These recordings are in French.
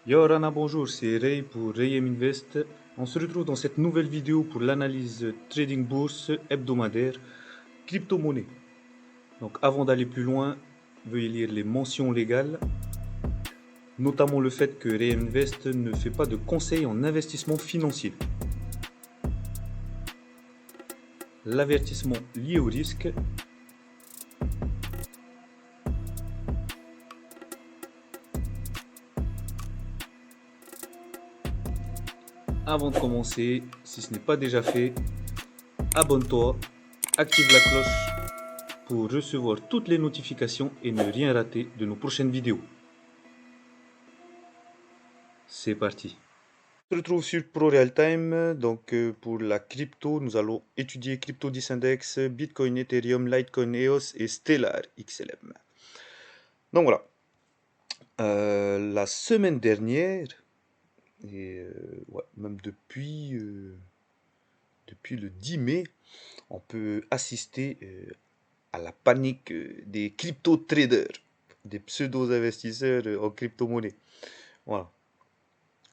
Yo Rana, bonjour, c'est Ray pour Rayem Invest. On se retrouve dans cette nouvelle vidéo pour l'analyse trading bourse hebdomadaire crypto-monnaie. Donc avant d'aller plus loin, veuillez lire les mentions légales, notamment le fait que Rayem Invest ne fait pas de conseils en investissement financier. L'avertissement lié au risque. Avant de commencer, si ce n'est pas déjà fait, abonne-toi, active la cloche pour recevoir toutes les notifications et ne rien rater de nos prochaines vidéos. C'est parti. On se retrouve sur Pro Real Time. Donc pour la crypto, nous allons étudier Crypto 10 Index, Bitcoin, Ethereum, Litecoin, EOS et Stellar XLM. Donc voilà. La semaine dernière, et ouais, même depuis le 10 mai, on peut assister à la panique des crypto traders, des pseudo-investisseurs en crypto-monnaie. Voilà.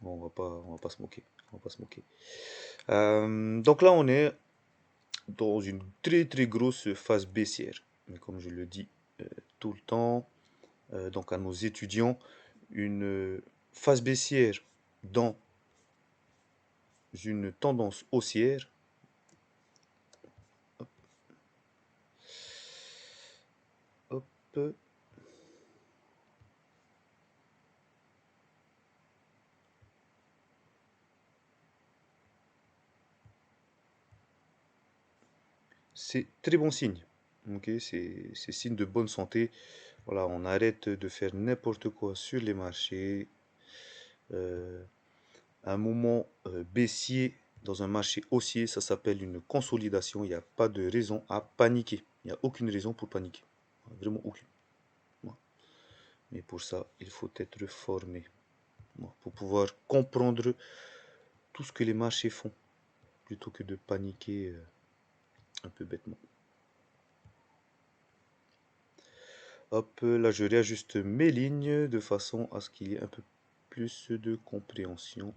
Bon, on va pas se moquer. On va pas se moquer. Donc là, on est dans une très très grosse phase baissière. Mais comme je le dis tout le temps, donc à nos étudiants, une phase baissière dans une tendance haussière, hop, c'est très bon signe. Ok, c'est signe de bonne santé. Voilà, on arrête de faire n'importe quoi sur les marchés. Euh, un moment baissier dans un marché haussier, ça s'appelle une consolidation. Il n'y a pas de raison à paniquer. Il n'y a aucune raison pour paniquer. Vraiment aucune. Mais pour ça, il faut être formé. Pour pouvoir comprendre tout ce que les marchés font, plutôt que de paniquer un peu bêtement. Hop, là je réajuste mes lignes de façon à ce qu'il y ait un peu plus de compréhension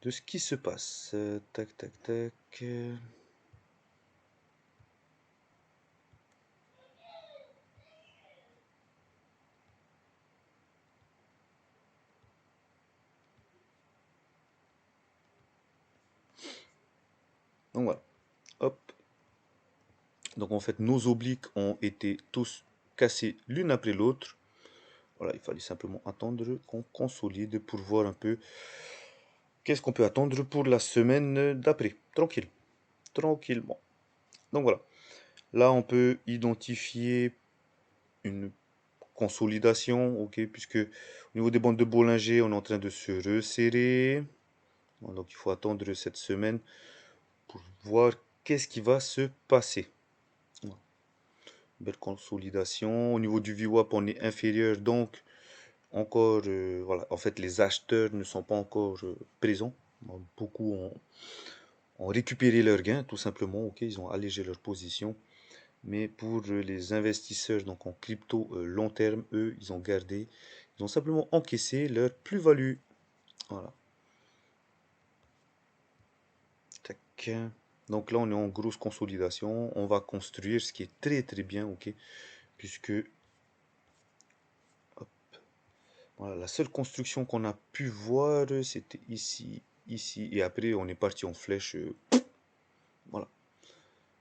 de ce qui se passe. Tac, tac, tac. Donc voilà. Hop. Donc en fait, nos obliques ont été tous cassés l'une après l'autre. Voilà, il fallait simplement attendre qu'on consolide pour voir un peu qu'est-ce qu'on peut attendre pour la semaine d'après. Tranquille, tranquillement. Donc voilà. Là, on peut identifier une consolidation, ok, puisque au niveau des bandes de Bollinger, on est en train de se resserrer. Bon, donc il faut attendre cette semaine pour voir qu'est-ce qui va se passer. Voilà. Belle consolidation. Au niveau du VWAP, on est inférieur, donc encore, voilà, en fait, les acheteurs ne sont pas encore présents. Beaucoup ont récupéré leurs gains, tout simplement, ok, ils ont allégé leur position. Mais pour les investisseurs donc en crypto long terme, eux, ils ont gardé, ils ont simplement encaissé leur plus-value. Voilà. Tac. Donc là, on est en grosse consolidation. On va construire, ce qui est très très bien, ok, puisque hop, voilà, la seule construction qu'on a pu voir, c'était ici, ici, et après, on est parti en flèche. Voilà.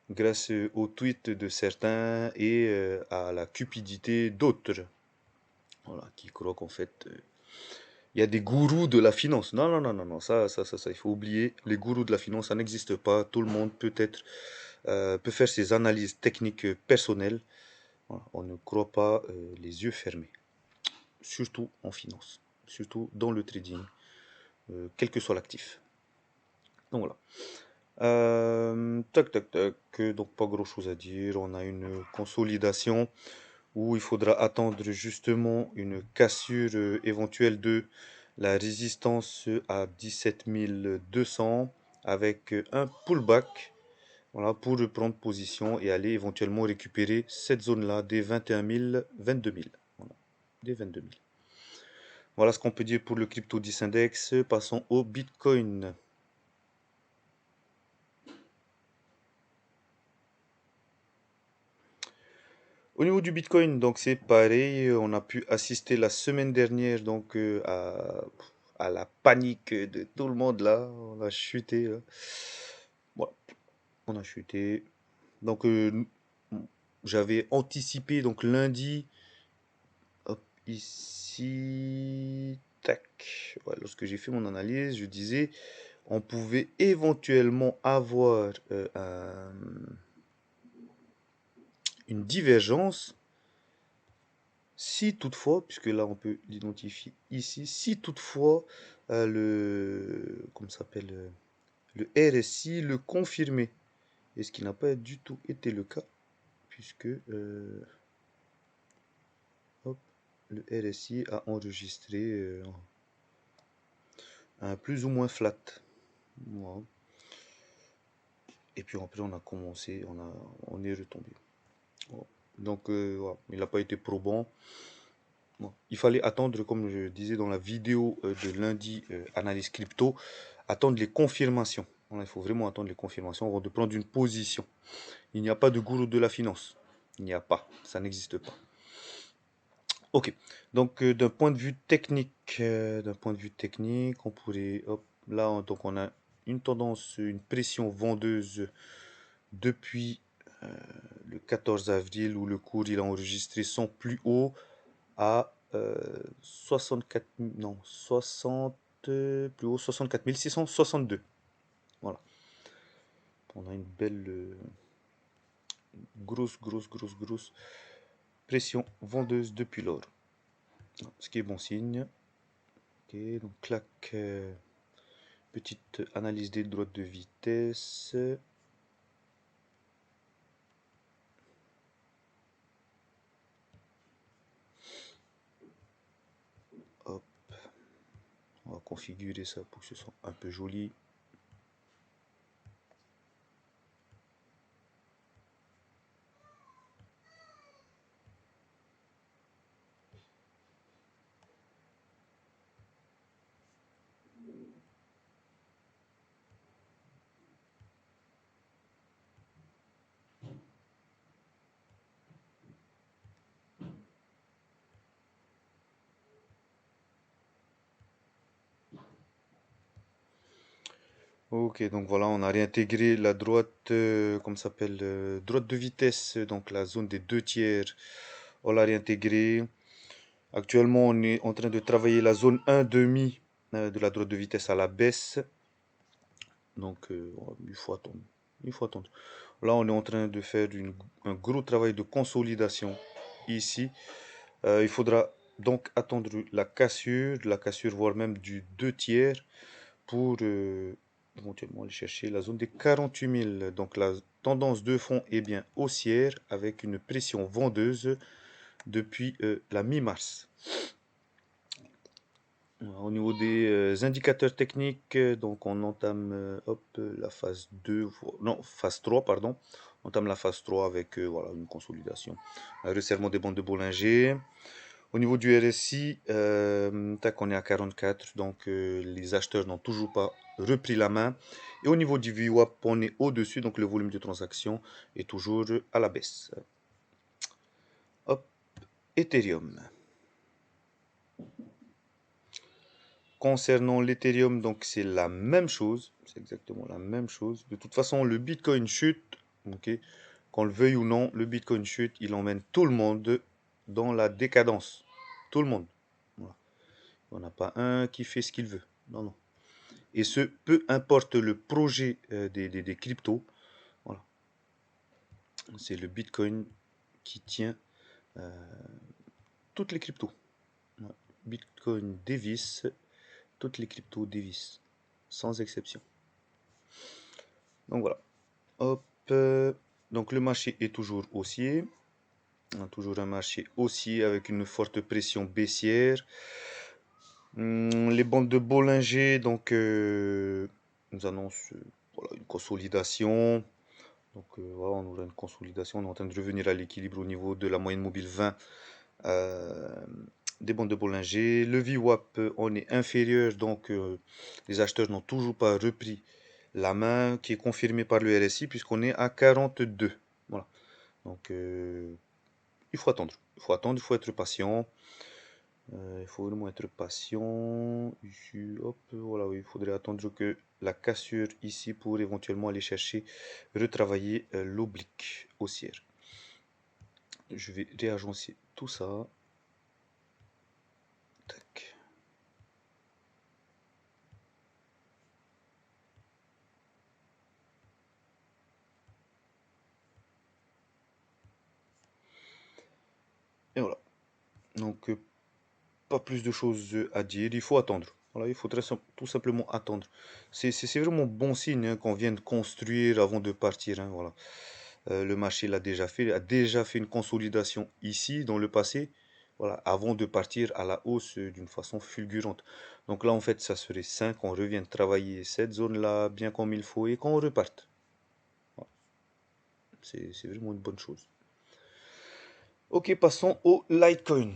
Grâce aux tweets de certains et à la cupidité d'autres. Voilà, qui croient qu'en fait, il y a des gourous de la finance. Non, non, non, non, non, ça, il faut oublier. Les gourous de la finance, ça n'existe pas. Tout le monde peut faire ses analyses techniques personnelles. Voilà, on ne croit pas les yeux fermés. Surtout en finance. Surtout dans le trading. Quel que soit l'actif. Donc voilà. Tac, tac, tac. Donc pas grand chose à dire. On a une consolidation où il faudra attendre justement une cassure éventuelle de la résistance à 17 200 avec un pullback, voilà, pour reprendre position et aller éventuellement récupérer cette zone-là des 21 000, 22 000. Voilà, des 22 000. Voilà ce qu'on peut dire pour le crypto 10 index. Passons au Bitcoin. Au niveau du Bitcoin, donc c'est pareil, on a pu assister la semaine dernière donc à la panique de tout le monde là, on a chuté là. Ouais, on a chuté. Donc j'avais anticipé donc lundi, hop, ici, tac. Ouais, lorsque j'ai fait mon analyse, je disais on pouvait éventuellement avoir une divergence. Si toutefois, puisque là on peut l'identifier ici, si toutefois comment ça s'appelle, le RSI le confirmait, et ce qui n'a pas du tout été le cas, puisque hop, le RSI a enregistré un plus ou moins flat. Voilà. Et puis après on a commencé, on est retombé. Voilà. Donc voilà. Il n'a pas été probant. Bon, il fallait attendre, comme je disais dans la vidéo de lundi, analyse crypto, attendre les confirmations. Voilà, il faut vraiment attendre les confirmations avant de prendre une position. Il n'y a pas de gourou de la finance. Il n'y a pas. Ça n'existe pas. Ok. Donc, d'un point de vue technique, on pourrait, hop, là, donc on a une tendance, une pression vendeuse depuis euh, le 14 avril où le cours il a enregistré son plus haut à 64, non, 60, plus haut, 64 662. Voilà. On a une belle, grosse pression vendeuse depuis lors. Ce qui est bon signe. Ok, donc clac, petite analyse des droites de vitesse. Hop, on va configurer ça pour que ce soit un peu joli. Ok, donc voilà, on a réintégré la droite, comment ça s'appelle, droite de vitesse, donc la zone des 2 tiers. On l'a réintégrée. Actuellement, on est en train de travailler la zone 1,5 de la droite de vitesse à la baisse. Donc, il faut attendre. Il faut attendre. Là, on est en train de faire un gros travail de consolidation ici. Il faudra donc attendre la cassure, voire même du 2 tiers pour éventuellement aller chercher la zone des 48 000. Donc, la tendance de fond est bien haussière avec une pression vendeuse depuis la mi-mars. Au niveau des indicateurs techniques, donc on entame hop, la phase 2, non, phase 3, pardon. On entame la phase 3 avec voilà, une consolidation. Un resserrement des bandes de Bollinger. Au niveau du RSI, tac, on est à 44, donc les acheteurs n'ont toujours pas repris la main. Et au niveau du VWAP, on est au-dessus, donc le volume de transaction est toujours à la baisse. Hop, Ethereum. Concernant l'Ethereum, donc c'est la même chose, c'est exactement la même chose. De toute façon, le Bitcoin chute, ok, qu'on le veuille ou non, le Bitcoin chute, il emmène tout le monde dans la décadence. Tout le monde. Voilà. On n'a pas un qui fait ce qu'il veut. Non, non. Et ce, peu importe le projet des cryptos, voilà. C'est le Bitcoin qui tient toutes les cryptos. Voilà. Bitcoin dévisse, toutes les cryptos dévissent, sans exception. Donc voilà. Hop. Donc le marché est toujours haussier. On a toujours un marché haussier avec une forte pression baissière. Les bandes de Bollinger donc, nous annoncent voilà, une consolidation. Donc voilà, on aura une consolidation. On est en train de revenir à l'équilibre au niveau de la moyenne mobile 20 des bandes de Bollinger. Le VWAP on est inférieur, donc les acheteurs n'ont toujours pas repris la main, qui est confirmée par le RSI, puisqu'on est à 42. Voilà. Donc il faut attendre. Il faut être patient. Il faut vraiment être patient. Ici, hop, voilà, oui, il faudrait attendre que la cassure ici pour éventuellement aller chercher, retravailler l'oblique haussière. Je vais réagencer tout ça. Tac. Et voilà. Donc, pas plus de choses à dire. Il faut attendre. Voilà, il faudrait tout simplement attendre. C'est vraiment bon signe hein, qu'on vienne construire avant de partir. Hein, voilà. Le marché l'a déjà fait, a déjà fait une consolidation ici dans le passé, voilà, avant de partir à la hausse d'une façon fulgurante. Donc là, en fait, ça serait 5, on revient travailler cette zone-là bien comme il faut et qu'on reparte. Voilà. C'est vraiment une bonne chose. Ok, passons au Litecoin.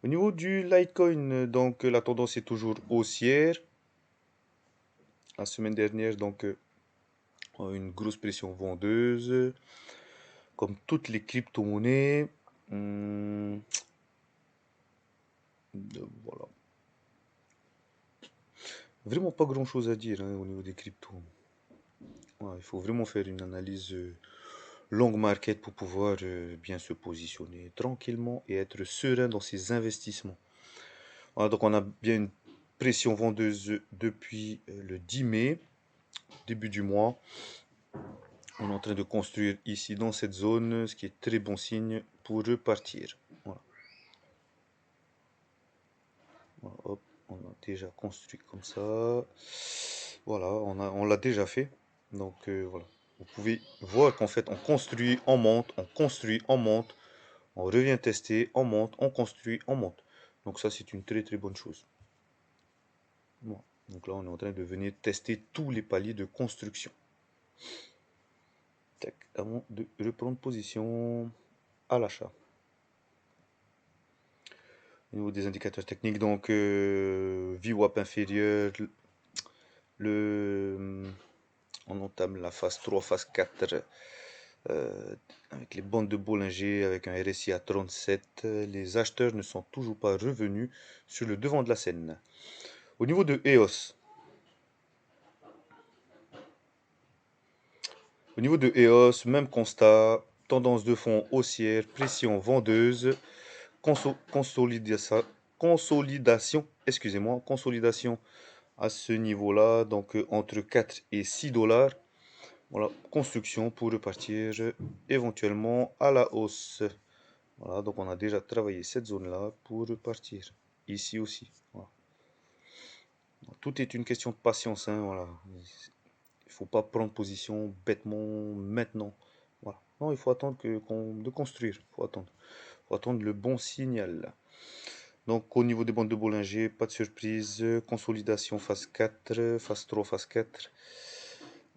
Au niveau du Litecoin, donc la tendance est toujours haussière. La semaine dernière, donc une grosse pression vendeuse, comme toutes les crypto-monnaies. Voilà. Vraiment pas grand chose à dire hein, au niveau des cryptos. Ouais, il faut vraiment faire une analyse long market pour pouvoir bien se positionner tranquillement et être serein dans ses investissements. Voilà, donc on a bien une pression vendeuse depuis le 10 mai, début du mois. On est en train de construire ici dans cette zone, ce qui est très bon signe pour repartir. Voilà. Voilà, hop, on a déjà construit comme ça. Voilà, on l'a déjà fait. Donc voilà. Vous pouvez voir qu'en fait on construit, on monte, on construit, on monte, on revient tester, on monte, on construit, on monte. Donc ça c'est une très très bonne chose. Bon. Donc là on est en train de venir tester tous les paliers de construction. Tac, avant de reprendre position à l'achat. Au niveau des indicateurs techniques, donc VWAP inférieur, on entame la phase 3, phase 4 avec les bandes de Bollinger, avec un RSI à 37. Les acheteurs ne sont toujours pas revenus sur le devant de la scène. Au niveau de EOS, même constat, tendance de fond haussière, pression vendeuse, consolidation à ce niveau-là, donc entre 4 et 6 dollars. Voilà, construction pour repartir éventuellement à la hausse. Voilà, donc on a déjà travaillé cette zone-là pour repartir. Ici aussi. Voilà. Tout est une question de patience. Hein, voilà. Il ne faut pas prendre position bêtement maintenant. Voilà. Non, il faut attendre de construire. Il faut attendre. Faut attendre le bon signal. Donc au niveau des bandes de Bollinger, pas de surprise. Consolidation phase 4, phase 3, phase 4.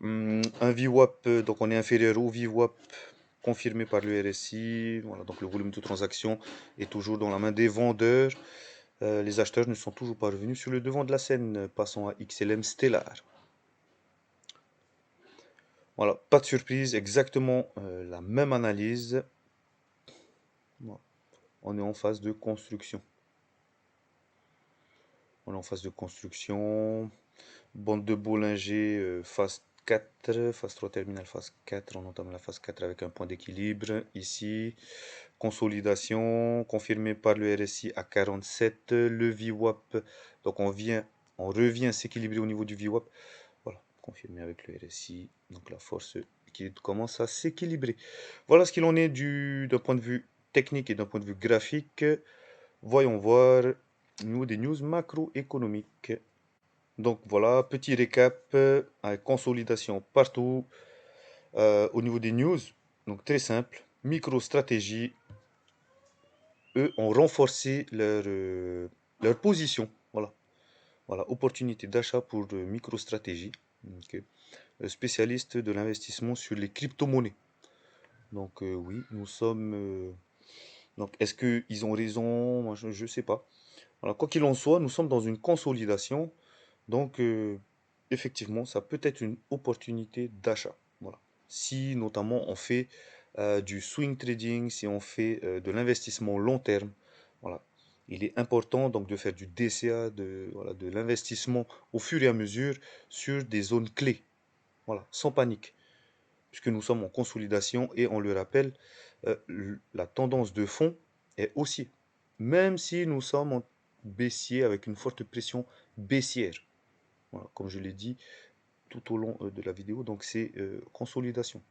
Un VWAP, donc on est inférieur au VWAP confirmé par le RSI. Voilà, donc le volume de transaction est toujours dans la main des vendeurs. Les acheteurs ne sont toujours pas revenus sur le devant de la scène. Passons à XLM Stellar. Voilà, pas de surprise, exactement la même analyse. Voilà. On est en phase de construction. On est en phase de construction. Bande de Bollinger, phase 4, phase 3 terminale, phase 4. On entame la phase 4 avec un point d'équilibre ici. Consolidation confirmée par le RSI à 47. Le VWAP, donc on revient s'équilibrer au niveau du VWAP. Voilà, confirmé avec le RSI. Donc la force qui commence à s'équilibrer. Voilà ce qu'il en est d'un point de vue technique et d'un point de vue graphique. Voyons voir nous des news macroéconomiques. Donc voilà, petit récap avec consolidation partout. Au niveau des news, donc très simple, MicroStrategy, eux ont renforcé leur position. Voilà. Voilà, opportunité d'achat pour MicroStrategy, okay. Spécialiste de l'investissement sur les crypto-monnaies. Donc oui, nous sommes Donc, est-ce qu'ils ont raison? Moi, je ne sais pas. Voilà, quoi qu'il en soit, nous sommes dans une consolidation. Donc, effectivement, ça peut être une opportunité d'achat. Voilà. Si notamment on fait du swing trading, si on fait de l'investissement long terme, voilà. Il est important donc de faire du DCA, voilà, de l'investissement au fur et à mesure sur des zones clés. Voilà, sans panique, puisque nous sommes en consolidation et on le rappelle, la tendance de fond est haussier, même si nous sommes en baissier avec une forte pression baissière. Voilà, comme je l'ai dit tout au long de la vidéo, donc c'est consolidation.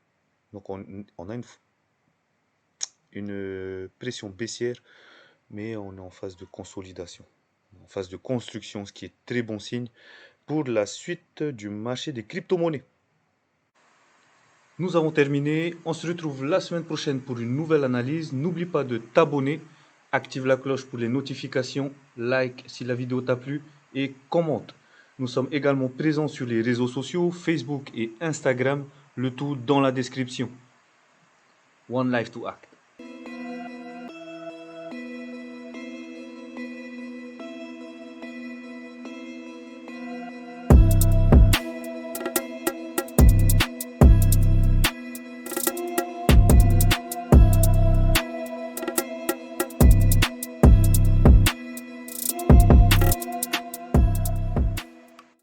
Donc on a une pression baissière, mais on est en phase de consolidation, en phase de construction, ce qui est très bon signe pour la suite du marché des crypto-monnaies. Nous avons terminé. On se retrouve la semaine prochaine pour une nouvelle analyse. N'oublie pas de t'abonner, active la cloche pour les notifications, like si la vidéo t'a plu et commente. Nous sommes également présents sur les réseaux sociaux, Facebook et Instagram, le tout dans la description. One life to act.